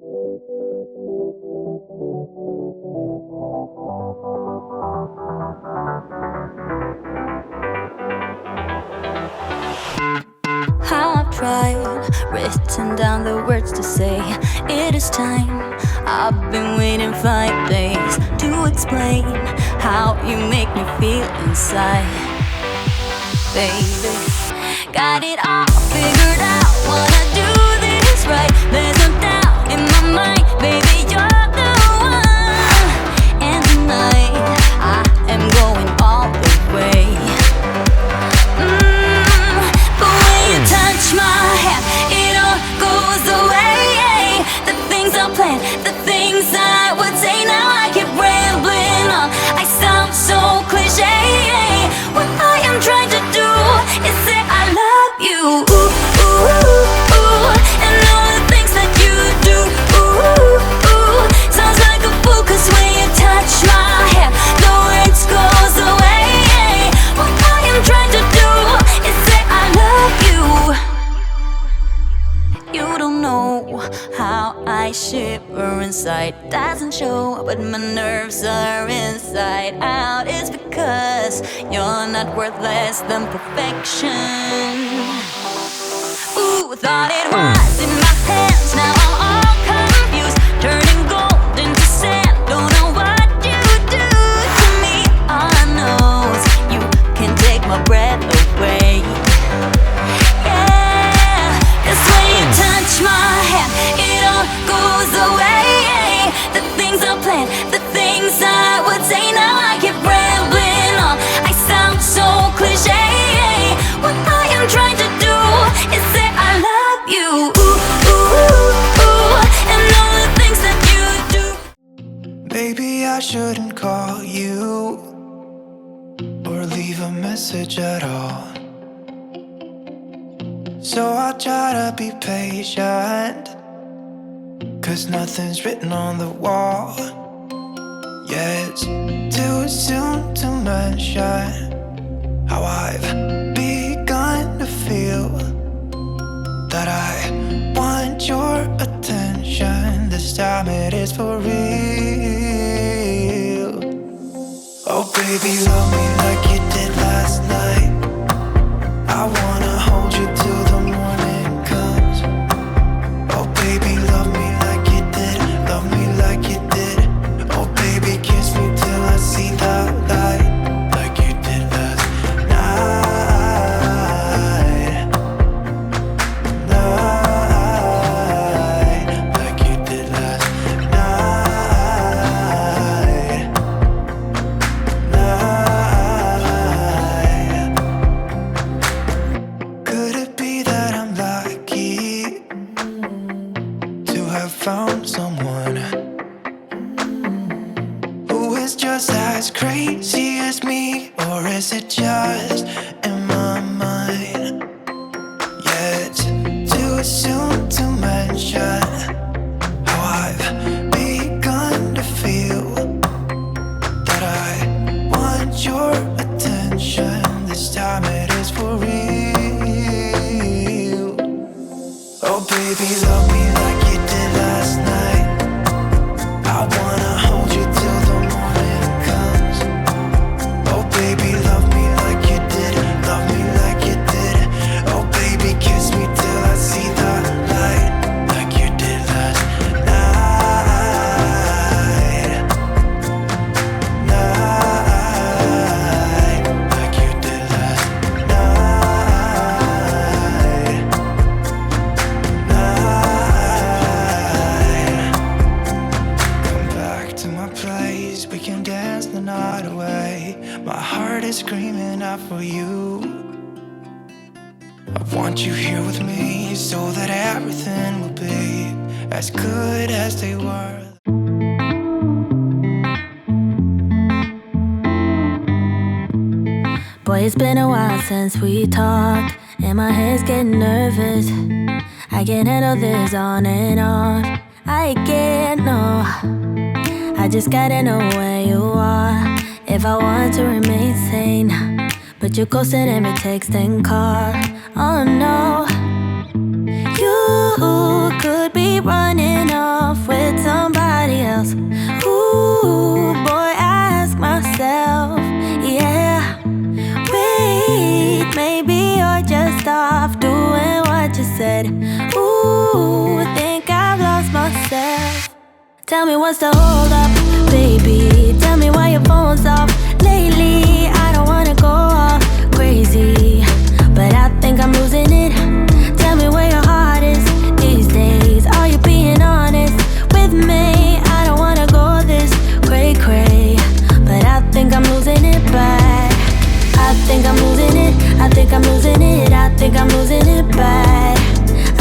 I've tried, written down the words to say it is time. I've been waiting 5 days to explain how you make me feel inside. Baby, got it all figured out, wanna do this right. There's no doubt in my mind, baby, you're the one. And tonight, I am going all the way. The way you touch my hand, it all goes away. The things I planned, the things I would say, now I keep rambling on. I sound so cliche. What I am trying to do is say I love you. Ooh, ooh, ooh, ooh. And all the things that you do. Ooh, ooh, ooh. Sounds like a fool, 'cause when you touch my hair, the words goes away. What I am trying to do is say I love you. You don't know how I shiver inside. Doesn't show, but my nerves are inside out. It's because you're not worth less than perfection. Ooh, thought it was in my hands, now I'm all confused. Turning gold into sand, don't know what you do to me. All I know is you can take my breath away. Yeah, 'cause when you touch my hand, it all goes away. The things I planned, the things I would say, now I keep rambling on. I sound so cliche. What I am trying to do is say I love you. Ooh, ooh, ooh. And all the things that you do. Maybe I shouldn't call you or leave a message at all. So I'll try to be patient, 'cause nothing's written on the wall. Yeah, it's too soon to mention how I've begun to feel that I want your attention. This time it is for real. Oh baby, love me like you did last night. I wanna hold you till the morning comes. Oh baby, love me like you did, love me like you did. Oh baby, kiss me till I see the light, like you did last night. Night, like you did last night. Night. Could it be that I'm lucky to have found someone who is just as crazy as me? Or is it just in my mind? Yeah, it's too soon to mention how I've begun to feel that I want your attention. This time it is for real. Oh baby, love me like you did last night. I wanna hold you till the morning comes. Oh baby, love me like you did, love me like you did. Oh baby, kiss me till I see the light, like you did last night. Night, like you did last night. Night. Come back to my place, we can dance the night away. My heart is screaming out for you. I want you here with me so that everything will be as good as they were. Boy, it's been a while since we talked, and my head's getting nervous. I can't handle this on and off. I can't, no. I just gotta know where you are if I want to remain sane. But you're ghosting every text and call. Oh no, you could be running off me what's the hold up, baby. Tell me why your phone's off lately. I don't wanna go all crazy, but I think I'm losing it. Tell me where your heart is these days. Are you being honest with me? I don't wanna go this cray-cray, but I think I'm losing it bad. I think I'm losing it, I think I'm losing it, I think I'm losing it bad.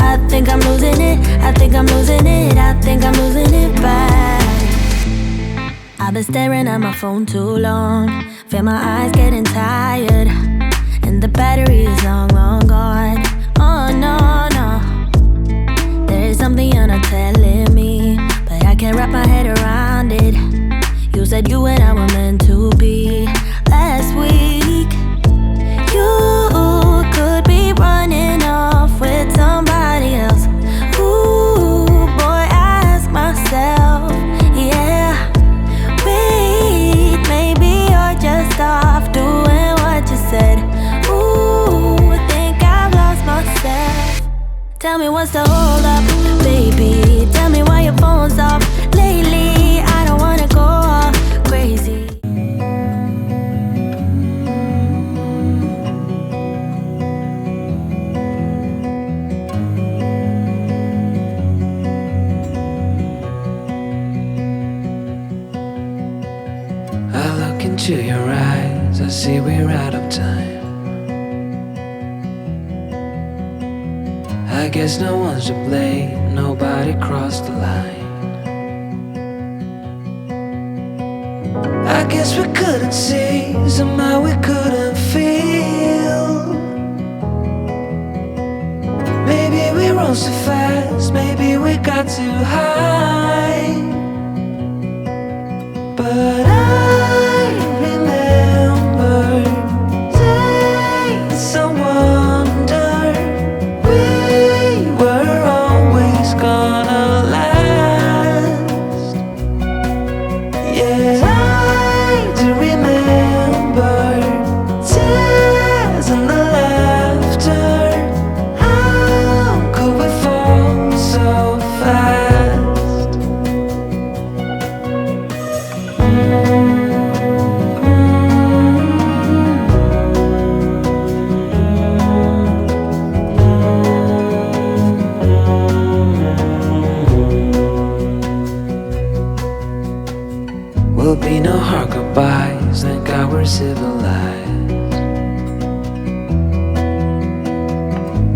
I think I'm losing it, I think I'm losing it, I think I'm losing it bad. I've been staring at my phone too long, feel my eyes getting tired, and the battery is long, long gone. Oh no, no, there is something you're not telling me, but I can't wrap my head around it. You said you and I were meant to be last week. You could be running off with somebody else. Ooh, boy, I ask myself, yeah. Wait, maybe you're just off doing what you said. Ooh, think I've lost myself. Tell me what's the hold up, baby. Tell me why your phone's off lately. I don't wanna go all crazy. I look into your eyes, I see we're out of time. I guess no one's to blame, nobody crossed the line. I guess we couldn't see, somehow we couldn't feel. Maybe we rose too fast, maybe we got too high. But I remember days I wonder we were always gonna last. Yeah, I do remember tears and the laughter. How could we fall so fast? Will be no hard goodbyes, thank God we're civilized.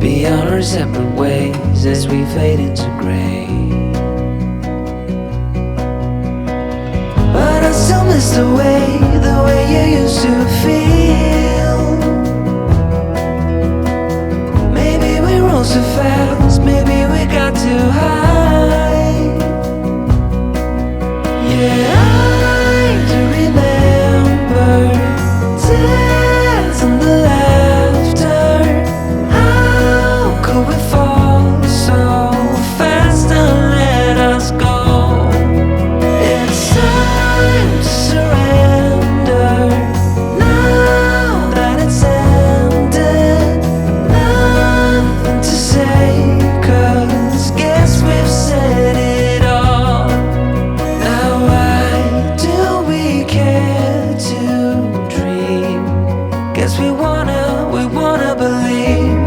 Be on our separate ways as we fade into gray. But I still miss the way you used to feel. Maybe we rose too fast, maybe we got too high. Yeah, I do remember tears and the laughter. How could we fall so fast and let us go? It's time to surrender now that it's ended. Nothing to say, 'cause guess we've said it all. Now why do we care to dream? Guess we wanna believe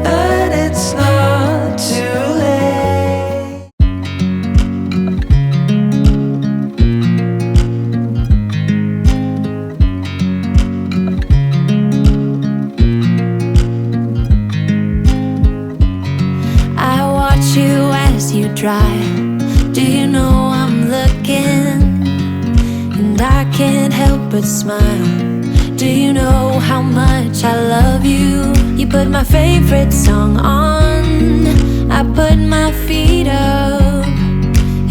that it's not too late. I watch you as you drive. Do you know I'm looking? And I can't help but smile. Do you know how much I love you? You put my favorite song on, I put my feet up,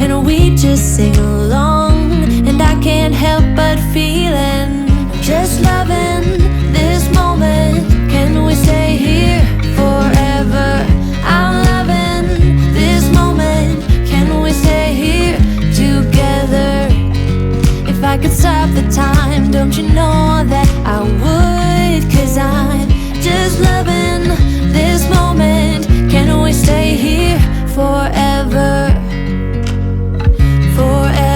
and we just sing along. And I can't help but feeling, just loving this moment. Can we stay here forever? I'm loving this moment. Can we stay here together? If I could stop the time, don't you know that I would? 'Cause I'm just loving this moment. Can we stay here forever? Forever.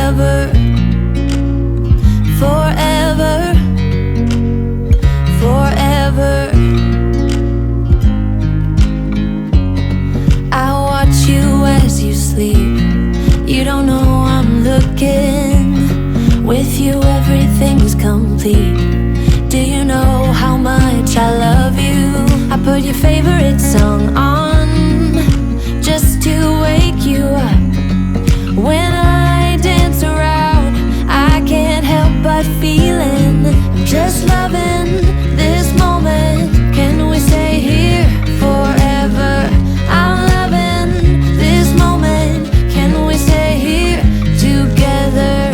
put your favorite song on just to wake you up. When I dance around, I can't help but feeling I'm just loving this moment. Can we stay here forever? I'm loving this moment. Can we stay here together?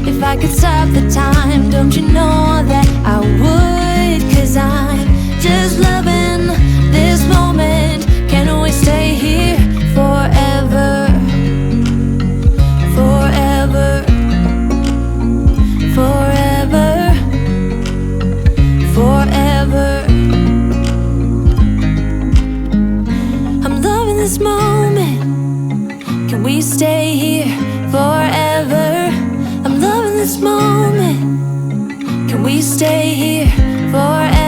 If I could stop the time, don't you know that I would? 'Cause I'm just loving this moment. Can we stay here forever? Forever, forever, forever. I'm loving this moment. Can we stay here forever? I'm loving this moment. Can we stay here forever?